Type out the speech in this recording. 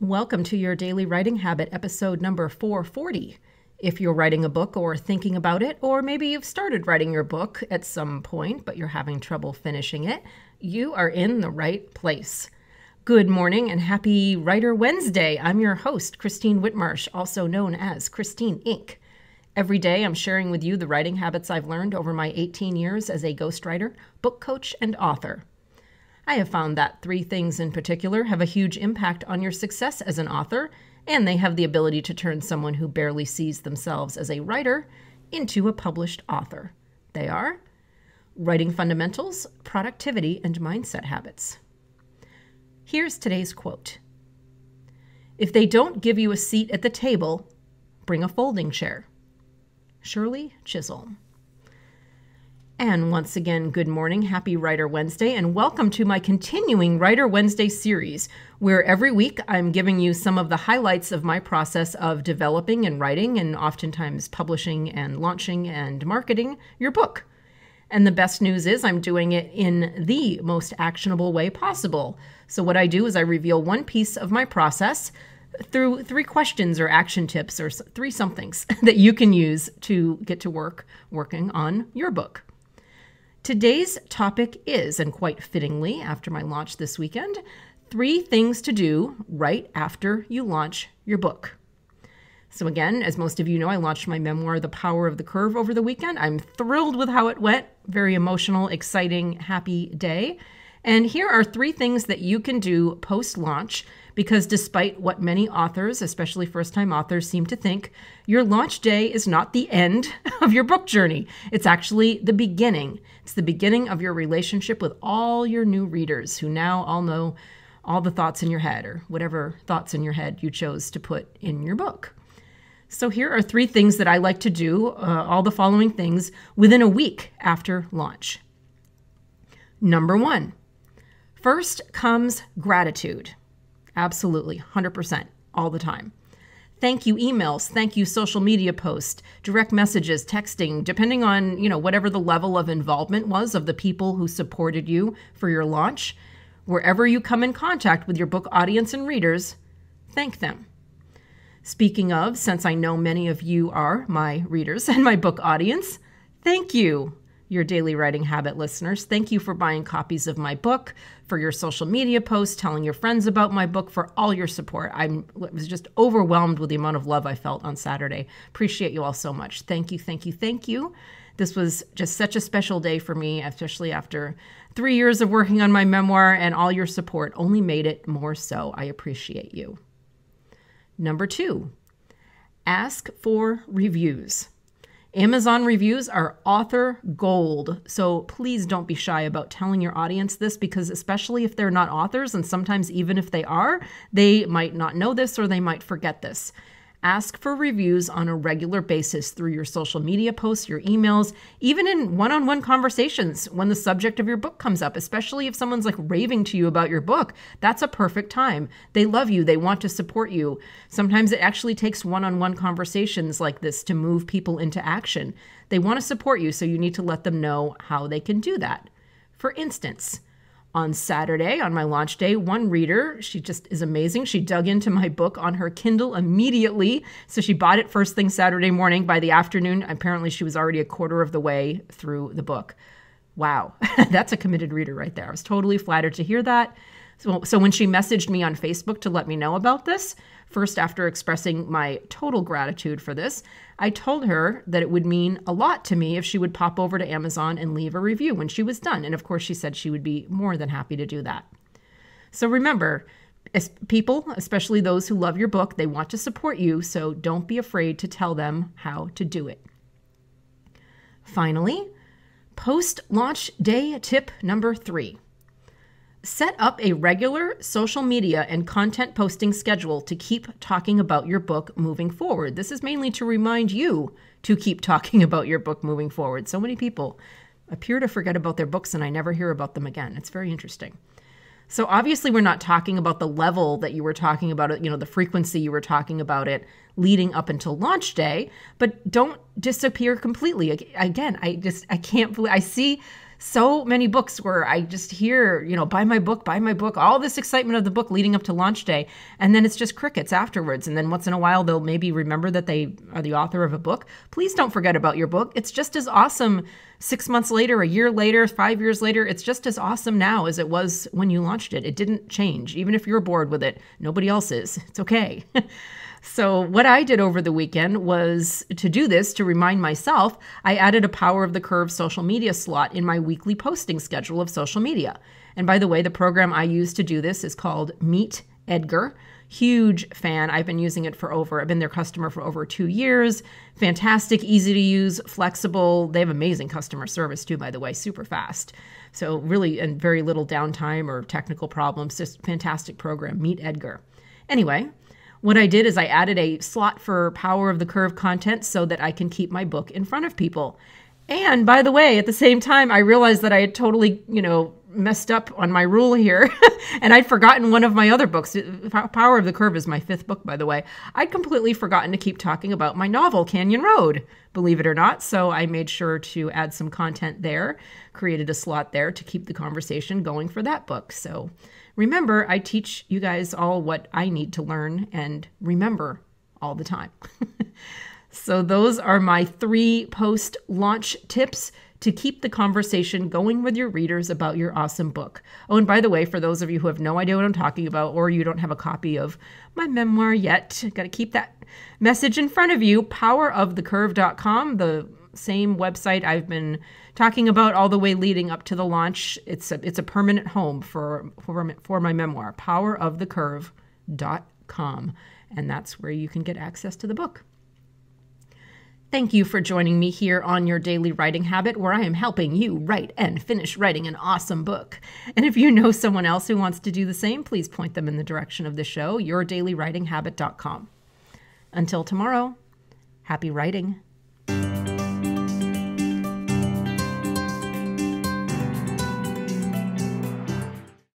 Welcome to your Daily Writing Habit, episode number 440. If you're writing a book or thinking about it, or maybe you've started writing your book at some point, but you're having trouble finishing it, you are in the right place. Good morning and happy Writer Wednesday. I'm your host, Christine Whitmarsh, also known as Christine Inc. Every day I'm sharing with you the writing habits I've learned over my 18 years as a ghostwriter, book coach, and author. I have found that 3 things in particular have a huge impact on your success as an author, and they have the ability to turn someone who barely sees themselves as a writer into a published author. They are writing fundamentals, productivity, and mindset habits. Here's today's quote. If they don't give you a seat at the table, bring a folding chair. Shirley Chisholm. And once again, good morning, happy Writer Wednesday, and welcome to my continuing Writer Wednesday series, where every week I'm giving you some of the highlights of my process of developing and writing, and oftentimes publishing and launching and marketing your book. And the best news is I'm doing it in the most actionable way possible. So what I do is I reveal one piece of my process through 3 questions or action tips or 3 somethings that you can use to get to work working on your book. Today's topic is, and quite fittingly after my launch this weekend, 3 things to do right after you launch your book. So again, as most of you know, I launched my memoir, The Power of the Curve, over the weekend. I'm thrilled with how it went. Very emotional, exciting, happy day. And here are 3 things that you can do post-launch, because despite what many authors, especially first-time authors, seem to think, your launch day is not the end of your book journey. It's actually the beginning. It's the beginning of your relationship with all your new readers who now all know all the thoughts in your head, or whatever thoughts in your head you chose to put in your book. So here are 3 things that I like to do, all the following things, within a week after launch. Number 1, first comes gratitude. Absolutely, 100%, all the time. Thank you emails, thank you social media posts, direct messages, texting, depending on, whatever the level of involvement was of the people who supported you for your launch. Wherever you come in contact with your book audience and readers, thank them. Speaking of, since I know many of you are my readers and my book audience, thank you, your Daily Writing Habit listeners. Thank you for buying copies of my book, for your social media posts, telling your friends about my book, for all your support. I was just overwhelmed with the amount of love I felt on Saturday. Appreciate you all so much. Thank you, thank you, thank you. This was just such a special day for me, especially after 3 years of working on my memoir, and all your support only made it more so. I appreciate you. Number 2, ask for reviews. Amazon reviews are author gold, so please don't be shy about telling your audience this, because especially if they're not authors, and sometimes even if they are, they might not know this or they might forget this. Ask for reviews on a regular basis through your social media posts, your emails, even in one-on-one conversations when the subject of your book comes up, especially if someone's raving to you about your book. That's a perfect time. They love you. They want to support you. Sometimes it actually takes one-on-one conversations like this to move people into action. They want to support you, so you need to let them know how they can do that. For instance, on Saturday, on my launch day, one reader, she just is amazing. She dug into my book on her Kindle immediately. So she bought it first thing Saturday morning. By the afternoon, apparently she was already a quarter of the way through the book. Wow, that's a committed reader right there. I was totally flattered to hear that. So when she messaged me on Facebook to let me know about this, first after expressing my total gratitude for this, I told her that it would mean a lot to me if she would pop over to Amazon and leave a review when she was done. And of course, she said she would be more than happy to do that. So remember, people, especially those who love your book, they want to support you, so don't be afraid to tell them how to do it. Finally, post-launch day tip number 3. Set up a regular social media and content posting schedule to keep talking about your book moving forward. This is mainly to remind you to keep talking about your book moving forward. So many people appear to forget about their books, and I never hear about them again. It's very interesting. So obviously we're not talking about the level that you were talking about it, the frequency you were talking about it leading up until launch day, but don't disappear completely. Again, I can't believe, I see so many books where I just hear, buy my book, all this excitement of the book leading up to launch day. And then it's just crickets afterwards. And then once in a while, they'll maybe remember that they are the author of a book. Please don't forget about your book. It's just as awesome 6 months later, a year later, 5 years later. It's just as awesome now as it was when you launched it. It didn't change. Even if you're bored with it, nobody else is. It's okay. So what I did over the weekend was to do this, to remind myself, I added a Power of the Curve social media slot in my weekly posting schedule of social media. And by the way, the program I use to do this is called Meet Edgar. Huge fan. I've been using it I've been their customer for over 2 years. Fantastic, easy to use, flexible. They have amazing customer service too, by the way, super fast. So really, and very little downtime or technical problems. Just fantastic program, Meet Edgar. Anyway, what I did is I added a slot for Power of the Curve content so that I can keep my book in front of people. And by the way, at the same time, I realized that I had totally, messed up on my rule here. And I'd forgotten one of my other books. Power of the Curve is my 5th book, by the way. I'd completely forgotten to keep talking about my novel, Canyon Road, believe it or not. So I made sure to add some content there, created a slot there to keep the conversation going for that book. So remember, I teach you guys all what I need to learn and remember all the time. So those are my 3 post-launch tips to keep the conversation going with your readers about your awesome book. Oh, and by the way, for those of you who have no idea what I'm talking about, or you don't have a copy of my memoir yet, got to keep that message in front of you, powerofthecurve.com, the same website I've been talking about all the way leading up to the launch. It's a permanent home for my memoir, powerofthecurve.com. And that's where you can get access to the book. Thank you for joining me here on Your Daily Writing Habit, where I am helping you write and finish writing an awesome book. And if you know someone else who wants to do the same, please point them in the direction of the show, yourdailywritinghabit.com. Until tomorrow, happy writing.